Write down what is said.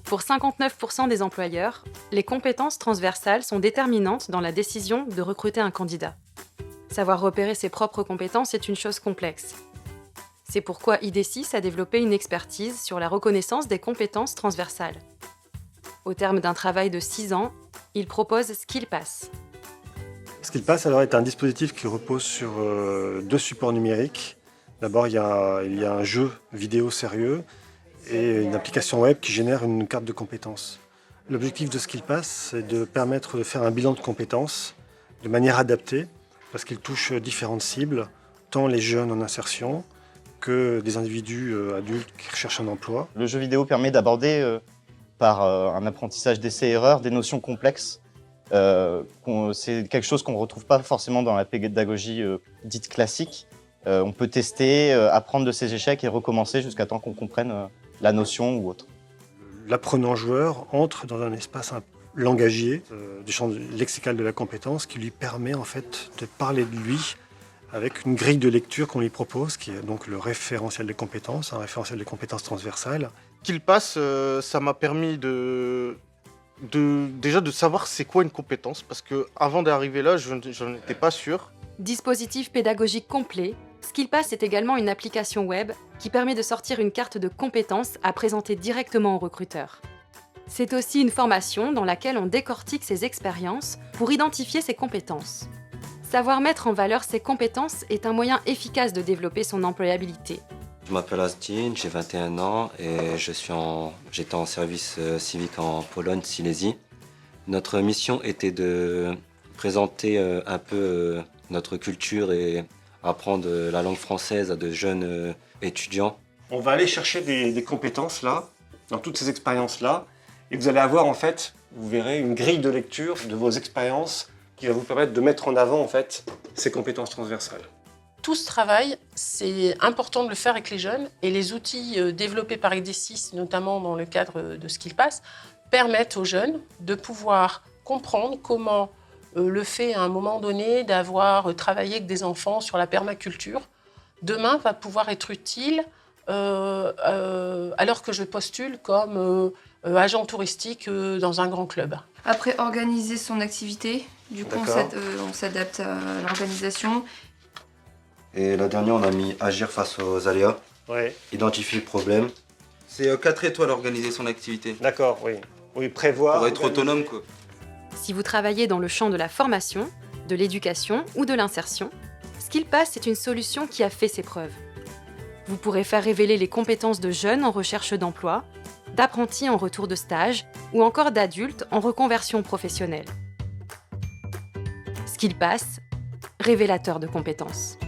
Pour 59% des employeurs, les compétences transversales sont déterminantes dans la décision de recruter un candidat. Savoir repérer ses propres compétences est une chose complexe. C'est pourquoi IDESIS a développé une expertise sur la reconnaissance des compétences transversales. Au terme d'un travail de 6 ans, il propose SkillPass. SkillPass alors, est un dispositif qui repose sur 2 supports numériques. D'abord, il y a un jeu vidéo sérieux et une application web qui génère une carte de compétences. L'objectif de SkillPass, c'est de permettre de faire un bilan de compétences de manière adaptée, parce qu'il touche différentes cibles, tant les jeunes en insertion que des individus adultes qui recherchent un emploi. Le jeu vidéo permet d'aborder par un apprentissage d'essais-erreurs des notions complexes. C'est quelque chose qu'on ne retrouve pas forcément dans la pédagogie dite classique. On peut tester, apprendre de ses échecs et recommencer jusqu'à temps qu'on comprenne la notion ou autre. L'apprenant-joueur entre dans un espace langagier du champ lexical de la compétence qui lui permet en fait de parler de lui avec une grille de lecture qu'on lui propose, qui est donc le référentiel des compétences, un référentiel des compétences transversales. SkillPass, ça m'a permis déjà de savoir c'est quoi une compétence, parce que avant d'arriver là, je n'en étais pas sûr. Dispositif pédagogique complet, SkillPass est également une application web qui permet de sortir une carte de compétences à présenter directement au recruteur. C'est aussi une formation dans laquelle on décortique ses expériences pour identifier ses compétences. Savoir mettre en valeur ses compétences est un moyen efficace de développer son employabilité. Je m'appelle Astin, j'ai 21 ans et j'étais en service civique en Pologne, Silésie. Notre mission était de présenter un peu notre culture et apprendre la langue française à de jeunes étudiants. On va aller chercher des compétences là, dans toutes ces expériences-là, et vous allez avoir en fait, vous verrez, une grille de lecture de vos expériences qui va vous permettre de mettre en avant en fait ces compétences transversales. Tout ce travail, c'est important de le faire avec les jeunes et les outils développés par IDESIS, notamment dans le cadre de SkillPass, permettent aux jeunes de pouvoir comprendre comment le fait à un moment donné d'avoir travaillé avec des enfants sur la permaculture, demain va pouvoir être utile alors que je postule comme agent touristique dans un grand club. Après, organiser son activité, du coup on s'adapte à l'organisation. Et la dernière, on a mis agir face aux aléas, identifier le problème. C'est 4 étoiles organiser son activité. D'accord, oui. Oui, prévoir. Pour être autonome, quoi. Si vous travaillez dans le champ de la formation, de l'éducation ou de l'insertion, SkillPass est une solution qui a fait ses preuves. Vous pourrez faire révéler les compétences de jeunes en recherche d'emploi, d'apprentis en retour de stage ou encore d'adultes en reconversion professionnelle. SkillPass, révélateur de compétences.